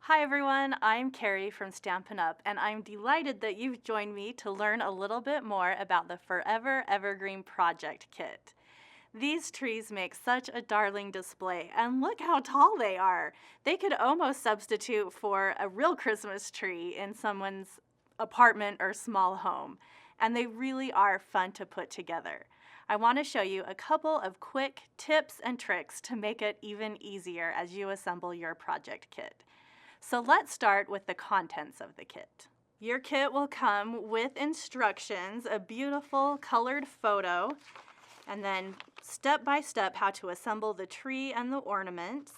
Hi everyone, I'm Carrie from Stampin' Up, and I'm delighted that you've joined me to learn a little bit more about the Forever Evergreen Project Kit. These trees make such a darling display, and look how tall they are. They could almost substitute for a real Christmas tree in someone's apartment or small home, and they really are fun to put together. I want to show you a couple of quick tips and tricks to make it even easier as you assemble your project kit. So let's start with the contents of the kit. Your kit will come with instructions, a beautiful colored photo, and then step by step how to assemble the tree and the ornaments,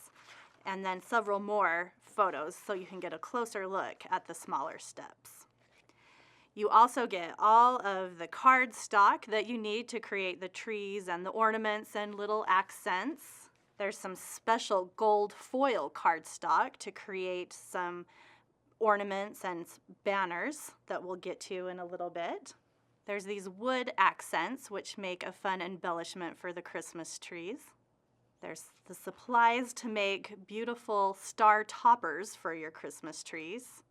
and then several more photos so you can get a closer look at the smaller steps. You also get all of the cardstock that you need to create the trees and the ornaments and little accents. There's some special gold foil cardstock to create some ornaments and banners that we'll get to in a little bit. There's these wood accents which make a fun embellishment for the Christmas trees. There's the supplies to make beautiful star toppers for your Christmas trees.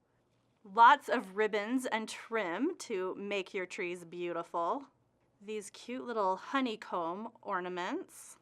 Lots of ribbons and trim to make your trees beautiful. These cute little honeycomb ornaments.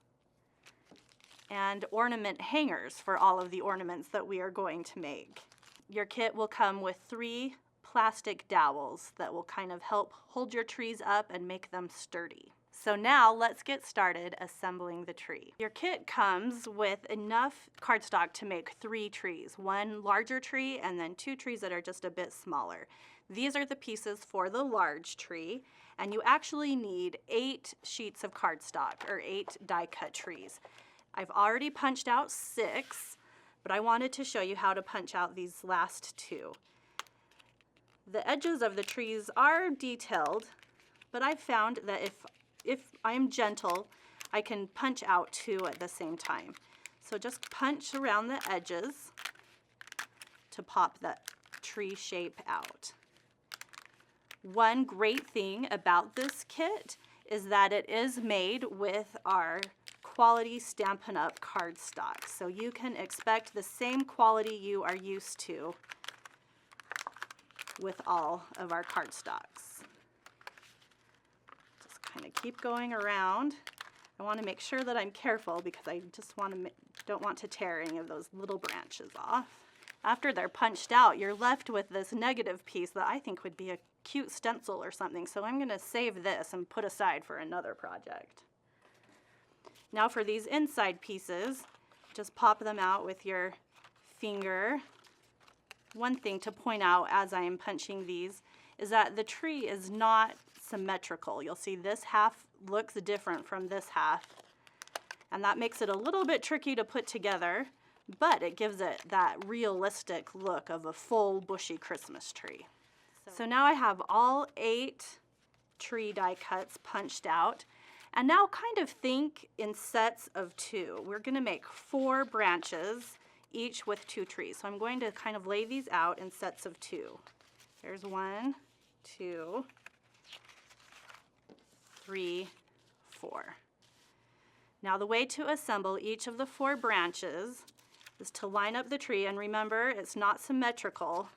And ornament hangers for all of the ornaments that we are going to make. Your kit will come with 3 plastic dowels that will kind of help hold your trees up and make them sturdy. So now let's get started assembling the tree. Your kit comes with enough cardstock to make 3 trees, 1 larger tree and then 2 trees that are just a bit smaller. These are the pieces for the large tree, and you actually need 8 sheets of cardstock or 8 die-cut trees. I've already punched out 6, but I wanted to show you how to punch out these last 2. The edges of the trees are detailed, but I've found that if I am gentle, I can punch out 2 at the same time. So just punch around the edges to pop that tree shape out. One great thing about this kit is that it is made with our quality Stampin' Up cardstock. So you can expect the same quality you are used to with all of our cardstocks. Just kind of keep going around. I want to make sure that I'm careful because I just don't want to tear any of those little branches off. After they're punched out, you're left with this negative piece that I think would be a cute stencil or something. So I'm going to save this and put aside for another project. Now for these inside pieces, just pop them out with your finger. One thing to point out as I am punching these is that the tree is not symmetrical. You'll see this half looks different from this half, and that makes it a little bit tricky to put together, but it gives it that realistic look of a full bushy Christmas tree. So now I have all 8 tree die cuts punched out. And now kind of think in sets of 2. We're going to make 4 branches, each with 2 trees. So I'm going to kind of lay these out in sets of 2. There's 1, 2, 3, 4. Now the way to assemble each of the 4 branches is to line up the tree, and remember it's not symmetrical.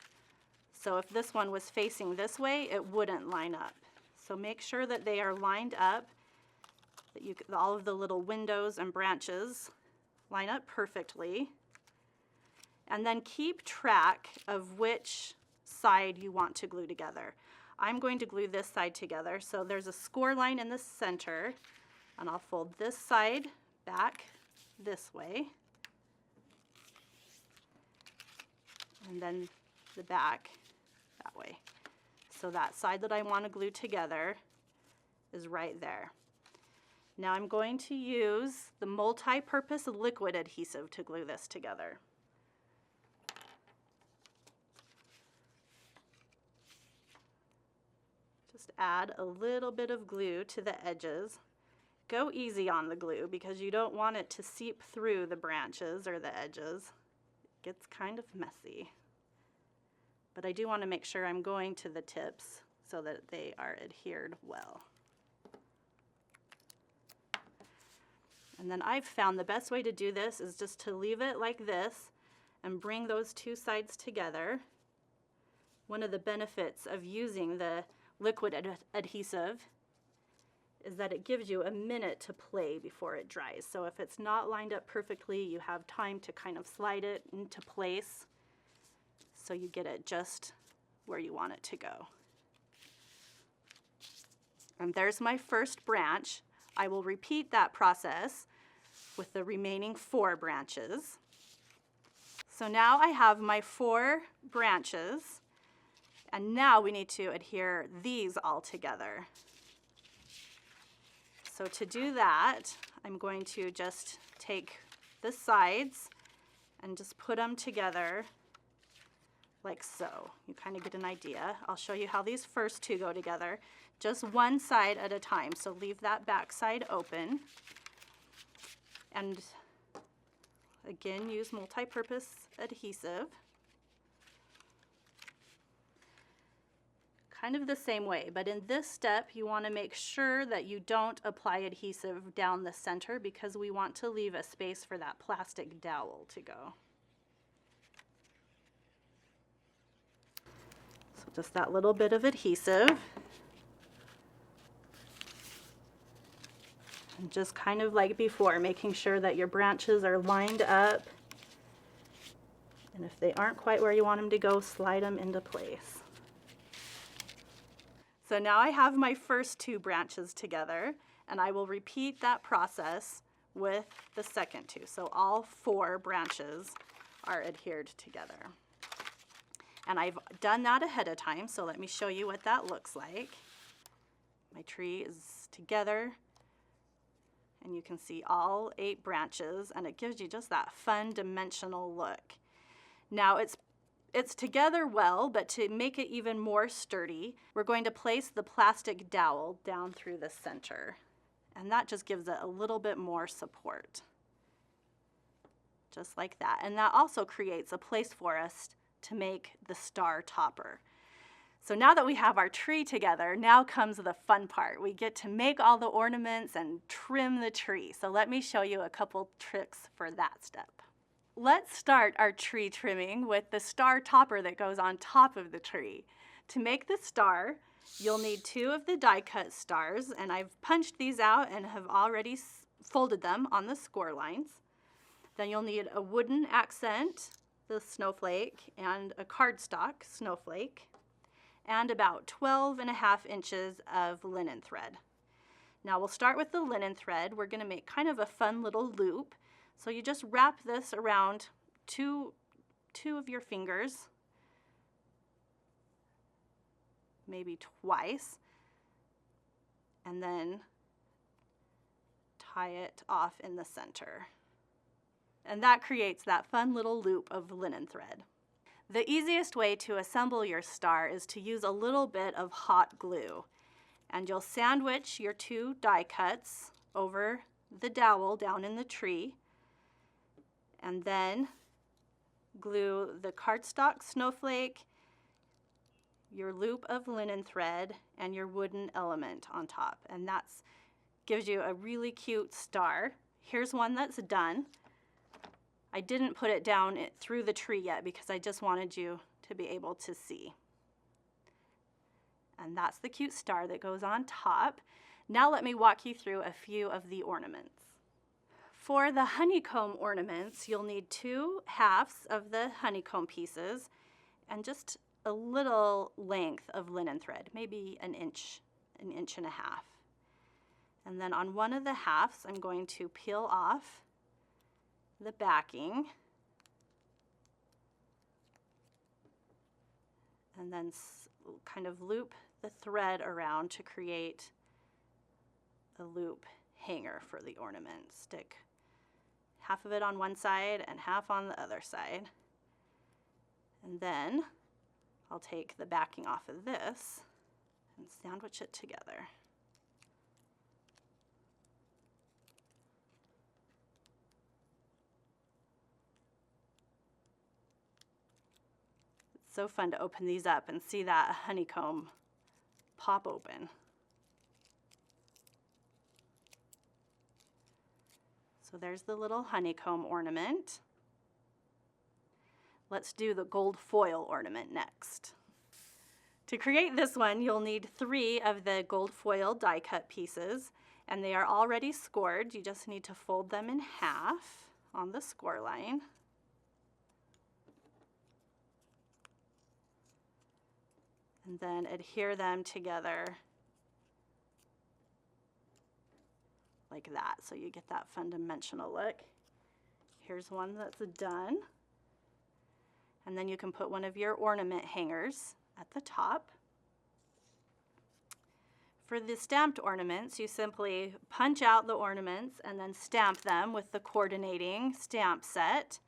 So if this one was facing this way, it wouldn't line up. So make sure that they are lined up, that all of the little windows and branches line up perfectly. And then keep track of which side you want to glue together. I'm going to glue this side together. So there's a score line in the center, and I'll fold this side back this way, and then the back that way. So that side that I want to glue together is right there. Now I'm going to use the multi-purpose liquid adhesive to glue this together. Just add a little bit of glue to the edges. Go easy on the glue because you don't want it to seep through the branches or the edges. It gets kind of messy. But I do want to make sure I'm going to the tips so that they are adhered well. And then I've found the best way to do this is just to leave it like this and bring those two sides together. One of the benefits of using the liquid adhesive is that it gives you a minute to play before it dries. So if it's not lined up perfectly, you have time to kind of slide it into place so you get it just where you want it to go. And there's my first branch. I will repeat that process with the remaining 4 branches. So now I have my 4 branches, and now we need to adhere these all together. So to do that, I'm going to just take the sides and just put them together like so. You kind of get an idea. I'll show you how these first 2 go together, just one side at a time. So leave that back side open. And again, use multi-purpose adhesive. Kind of the same way, but in this step, you want to make sure that you don't apply adhesive down the center because we want to leave a space for that plastic dowel to go. So just that little bit of adhesive. And just kind of like before, making sure that your branches are lined up. And if they aren't quite where you want them to go, slide them into place. So now I have my first 2 branches together, and I will repeat that process with the second 2. So all 4 branches are adhered together. And I've done that ahead of time, so let me show you what that looks like. My tree is together, and you can see all 8 branches, and it gives you just that fun dimensional look. Now it's together well, but to make it even more sturdy, we're going to place the plastic dowel down through the center. And that just gives it a little bit more support. Just like that. And that also creates a place for us to make the star topper. So now that we have our tree together, now comes the fun part. We get to make all the ornaments and trim the tree. So let me show you a couple tricks for that step. Let's start our tree trimming with the star topper that goes on top of the tree. To make the star, you'll need 2 of the die cut stars, and I've punched these out and have already folded them on the score lines. Then you'll need a wooden accent, the snowflake, and a cardstock snowflake, and about 12.5 inches of linen thread. Now we'll start with the linen thread. We're going to make kind of a fun little loop. So you just wrap this around two of your fingers, maybe twice, and then tie it off in the center. And that creates that fun little loop of linen thread. The easiest way to assemble your star is to use a little bit of hot glue. And you'll sandwich your 2 die cuts over the dowel down in the tree, and then glue the cardstock snowflake, your loop of linen thread, and your wooden element on top. And that gives you a really cute star. Here's one that's done. I didn't put it down through the tree yet because I just wanted you to be able to see. And that's the cute star that goes on top. Now let me walk you through a few of the ornaments. For the honeycomb ornaments, you'll need 2 halves of the honeycomb pieces and just a little length of linen thread, maybe an inch and a half. And then on one of the halves, I'm going to peel off the backing and then kind of loop the thread around to create a loop hanger for the ornament. Stick half of it on one side and half on the other side. And then I'll take the backing off of this and sandwich it together. It's so fun to open these up and see that honeycomb pop open. So there's the little honeycomb ornament. Let's do the gold foil ornament next. To create this one, you'll need 3 of the gold foil die cut pieces, and they are already scored. You just need to fold them in half on the score line. And then adhere them together like that, so you get that fun dimensional look. Here's one that's done. And then you can put one of your ornament hangers at the top. For the stamped ornaments, you simply punch out the ornaments and then stamp them with the coordinating stamp set.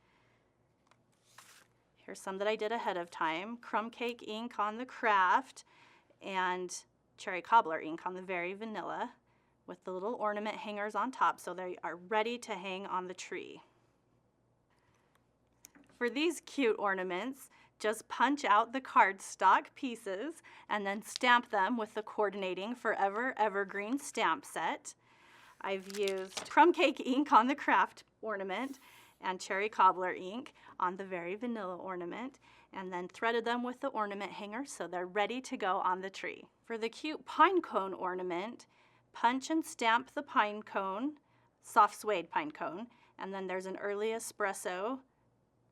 Here's some that I did ahead of time. Crumb cake ink on the craft and cherry cobbler ink on the very vanilla with the little ornament hangers on top, so they are ready to hang on the tree. For these cute ornaments, just punch out the cardstock pieces and then stamp them with the coordinating Forever Evergreen stamp set. I've used crumb cake ink on the craft ornament and cherry cobbler ink on the very vanilla ornament, and then threaded them with the ornament hanger so they're ready to go on the tree. For the cute pine cone ornament, punch and stamp the pine cone, soft suede pine cone, and then there's an early espresso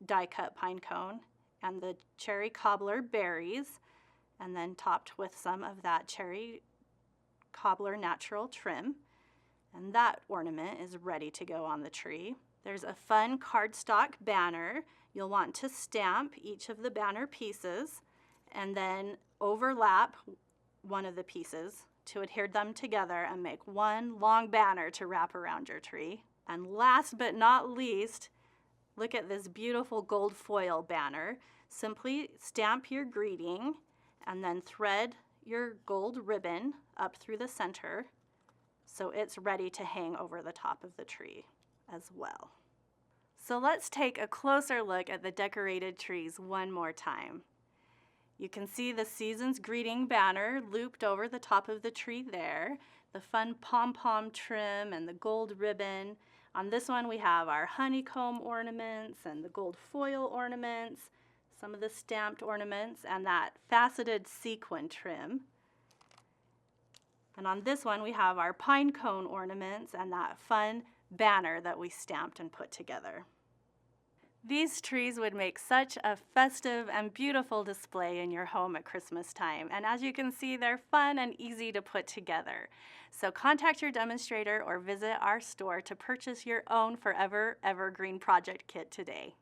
die cut pine cone and the cherry cobbler berries, and then topped with some of that cherry cobbler natural trim. And that ornament is ready to go on the tree. There's a fun cardstock banner. You'll want to stamp each of the banner pieces and then overlap one of the pieces to adhere them together and make one long banner to wrap around your tree. And last but not least, look at this beautiful gold foil banner. Simply stamp your greeting and then thread your gold ribbon up through the center so it's ready to hang over the top of the tree as well. So let's take a closer look at the decorated trees one more time. You can see the season's greeting banner looped over the top of the tree there, the fun pom-pom trim and the gold ribbon. On this one we have our honeycomb ornaments and the gold foil ornaments, some of the stamped ornaments, and that faceted sequin trim. And on this one we have our pine cone ornaments and that fun banner that we stamped and put together. These trees would make such a festive and beautiful display in your home at Christmas time. And as you can see, they're fun and easy to put together. So contact your demonstrator or visit our store to purchase your own Forever Evergreen project kit today.